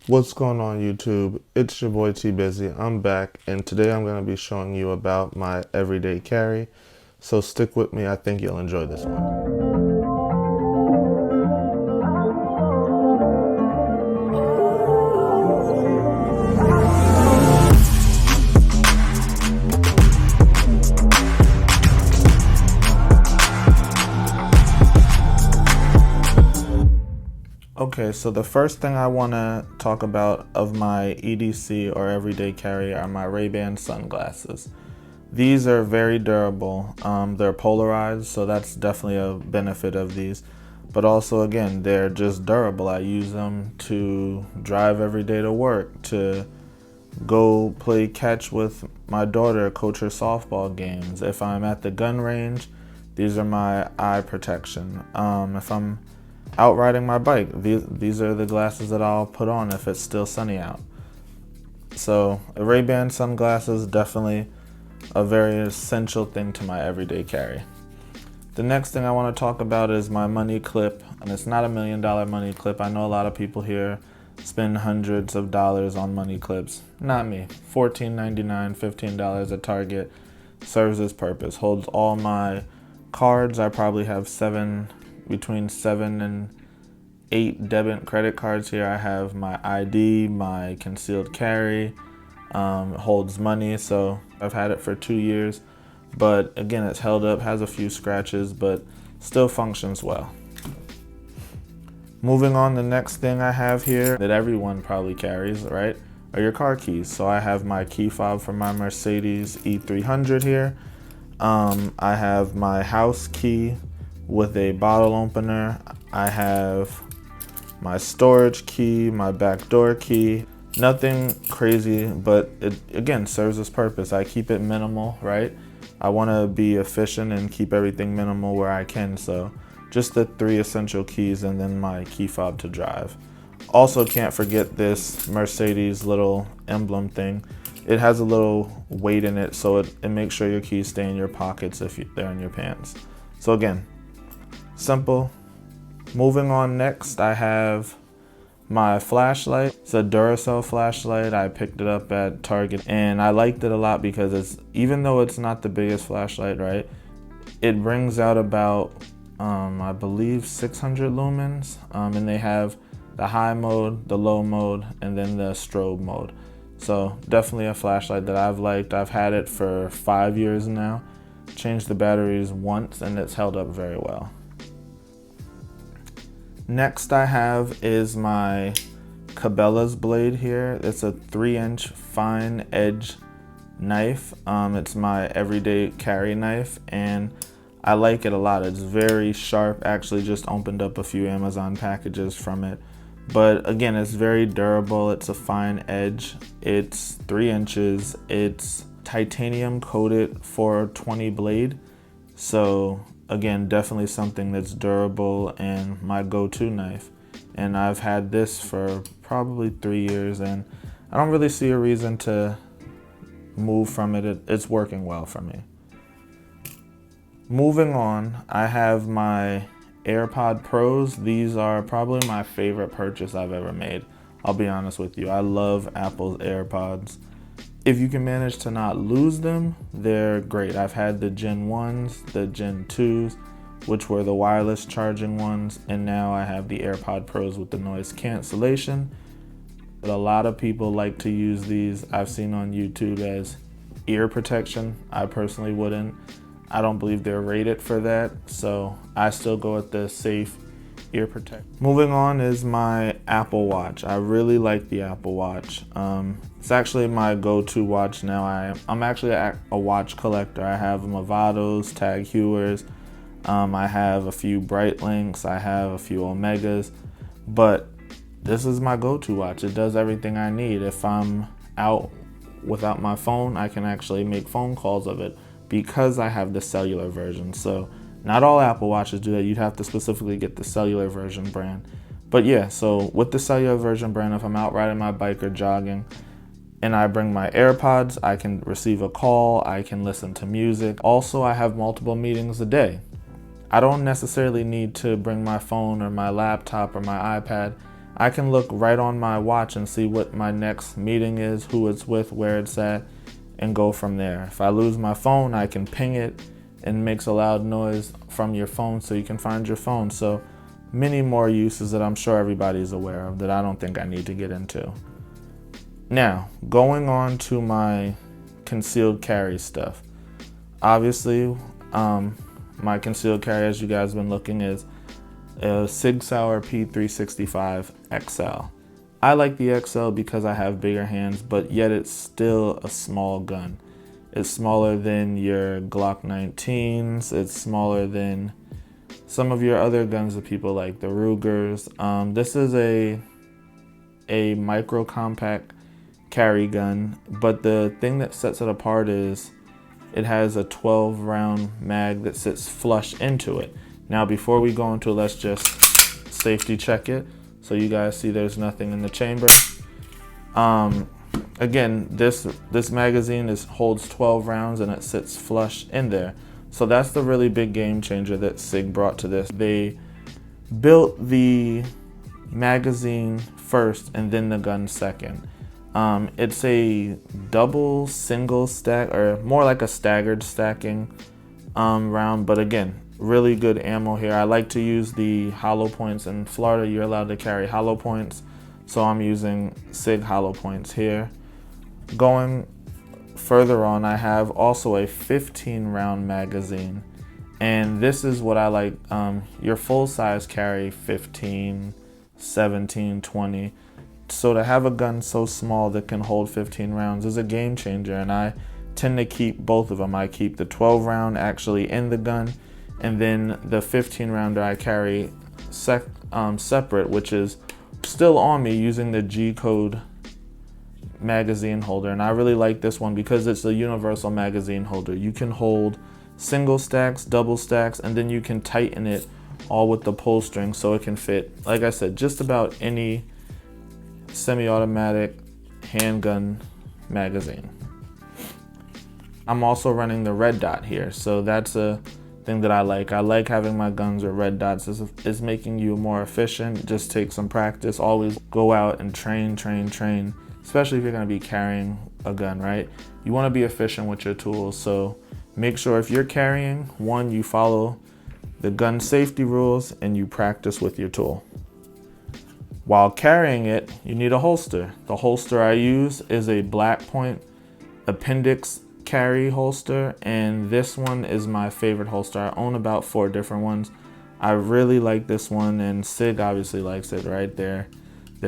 What's going on YouTube? It's your boy TBizzy. I'm back and today I'm going to be showing you about my everyday carry. So stick with me, I think you'll enjoy this one. Okay, so the first thing I want to talk about of my EDC or everyday carry are my Ray-Ban sunglasses. These are very durable. They're polarized, so that's definitely a benefit of these. But also, again, they're just durable. I use them to drive every day to work, to go play catch with my daughter, coach her softball games. If I'm at the gun range, these are my eye protection. If I'm out riding my bike, these are the glasses that I'll put on if it's still sunny out. So Ray-Ban sunglasses, definitely a very essential thing to my everyday carry. The next thing I want to talk about is my money clip, and it's not $1 million money clip. I know a lot of people here spend hundreds of dollars on money clips. Not me. $14.99, $15 at Target. Serves its purpose. Holds all my cards. I probably have between 7 and 8 debit credit cards here. I have my ID, my concealed carry, holds money, so I've had it for 2 years. But again, it's held up, has a few scratches, but still functions well. Moving on, the next thing I have here that everyone probably carries, right, are your car keys. So I have my key fob for my Mercedes E300 here. I have my house key with a bottle opener. I have my storage key, my back door key. Nothing crazy, but it again serves its purpose. I keep it minimal, right? I want to be efficient and keep everything minimal where I can, so just the 3 essential keys and then my key fob to drive. Also, can't forget this Mercedes little emblem thing. It has a little weight in it, so it makes sure your keys stay in your pockets if they're in your pants. So again, simple. Moving on, next I have my flashlight. It's a Duracell flashlight. I picked it up at Target and I liked it a lot because even though it's not the biggest flashlight, right, it brings out about I believe 600 lumens, and they have the high mode, the low mode, and then the strobe mode. So definitely a flashlight that I've liked. I've had it for 5 years now. Changed the batteries once and it's held up very well. Next I have is my CABELAS blade here. It's a 3-inch fine edge knife. It's my everyday carry knife and I like it a lot. It's very sharp. Actually just opened up a few Amazon packages from it. But again, it's very durable. It's a fine edge. It's 3 inches. It's titanium coated 420 blade. So again, definitely something that's durable and my go-to knife. And I've had this for probably 3 years and I don't really see a reason to move from it. It's working well for me. Moving on, I have my AirPod Pros. These are probably my favorite purchase I've ever made. I'll be honest with you. I love Apple's AirPods. If you can manage to not lose them, they're great. I've had the Gen 1s, the Gen 2s, which were the wireless charging ones, and now I have the AirPod Pros with the noise cancellation. But a lot of people like to use these, I've seen on YouTube, as ear protection. I personally wouldn't. I don't believe they're rated for that, so I still go with the safe ear protect. Moving on is my Apple Watch. I really like the Apple Watch. It's actually my go-to watch now. I'm actually a watch collector. I have Movados, Tag Heuers. I have a few Breitlinks. I have a few Omegas, but this is my go-to watch. It does everything I need. If I'm out without my phone, I can actually make phone calls of it because I have the cellular version. So not all Apple Watches do that. You'd have to specifically get the cellular version brand. But yeah, so with the cellular version brand, if I'm out riding my bike or jogging and I bring my AirPods, I can receive a call, I can listen to music. Also, I have multiple meetings a day. I don't necessarily need to bring my phone or my laptop or my iPad. I can look right on my watch and see what my next meeting is, who it's with, where it's at, and go from there. If I lose my phone, I can ping it and it makes a loud noise from your phone so you can find your phone. So many more uses that I'm sure everybody's aware of that I don't think I need to get into. Now, going on to my concealed carry stuff. Obviously, my concealed carry, as you guys have been looking, is a Sig Sauer P365 XL. I like the XL because I have bigger hands, but yet it's still a small gun. It's smaller than your Glock 19s. It's smaller than some of your other guns that people like, the Rugers. This is a micro compact carry gun, but the thing that sets it apart is it has a 12 round mag that sits flush into it. Now before we go into it, let's just safety check it so you guys see there's nothing in the chamber. Again, this magazine holds 12 rounds and it sits flush in there. So that's the really big game changer that SIG brought to this. They built the magazine first and then the gun second. It's a double single stack, or more like a staggered stacking round, but again, really good ammo here. I like to use the hollow points. In Florida, you're allowed to carry hollow points, so I'm using SIG hollow points here. Going further on, I have also a 15 round magazine, and this is what I like. Your full size carry 15, 17, 20. So to have a gun so small that can hold 15 rounds is a game changer, and I tend to keep both of them. I keep the 12 round actually in the gun, and then the 15 rounder I carry separate, which is still on me using the G-code magazine holder. And I really like this one because it's a universal magazine holder. You can hold single stacks, double stacks, and then you can tighten it all with the pull string so it can fit, like I said, just about any semi-automatic handgun magazine. I'm also running the red dot here, so that's a thing that I like. I like having my guns with red dots. It's making you more efficient. Just take some practice. Always go out and train, especially if you're going to be carrying a gun, right? You want to be efficient with your tools, so make sure if you're carrying one, you follow the gun safety rules and you practice with your tool. While carrying it, you need a holster. The holster I use is a Black Point appendix carry holster, and this one is my favorite holster. I own about 4 different ones. I really like this one, and SIG obviously likes it, right? They're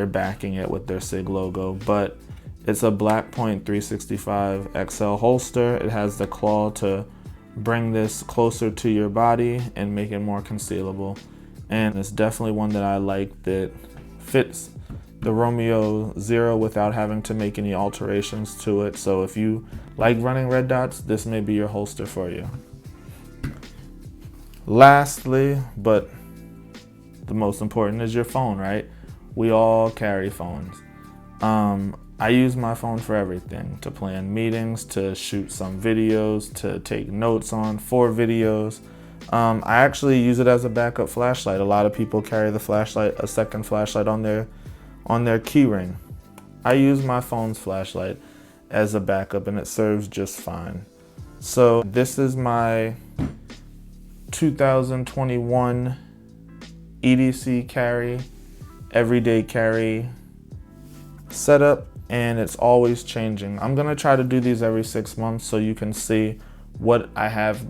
backing it with their SIG logo, but it's a Black Point 365 XL holster. It has the claw to bring this closer to your body and make it more concealable, and it's definitely one that I like that fits the Romeo Zero without having to make any alterations to it. So if you like running red dots, this may be your holster for you. Lastly, but the most important, is your phone, right? We all carry phones. I use my phone for everything, to plan meetings, to shoot some videos, to take notes on for videos. I actually use it as a backup flashlight. A lot of people carry the flashlight, a second flashlight on their key ring. I use my phone's flashlight as a backup, and it serves just fine. So this is my 2021 EDC carry, everyday carry setup, and it's always changing. I'm gonna try to do these every 6 months so you can see what I have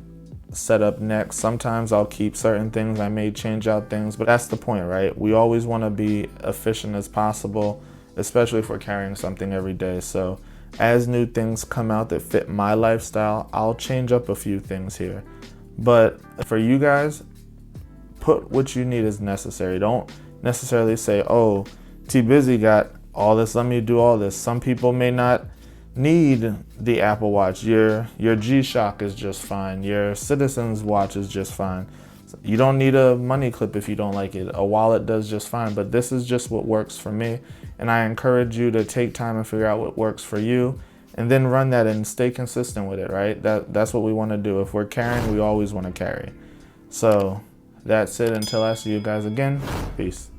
set up next. Sometimes I'll keep certain things, I may change out things, but that's the point, right? We always want to be efficient as possible, especially if we're carrying something every day. So as new things come out that fit my lifestyle, I'll change up a few things here. But for you guys, put what you need as necessary. Don't necessarily say, oh, TBizzy got all this, let me do all this. Some people may not need the Apple Watch. Your G-Shock is just fine. Your Citizen's watch is just fine. You don't need a money clip if you don't like it. A wallet does just fine, but this is just what works for me. And I encourage you to take time and figure out what works for you, and then run that and stay consistent with it, right? That's what we want to do. If we're carrying, we always want to carry. So that's it. Until I see you guys again, peace.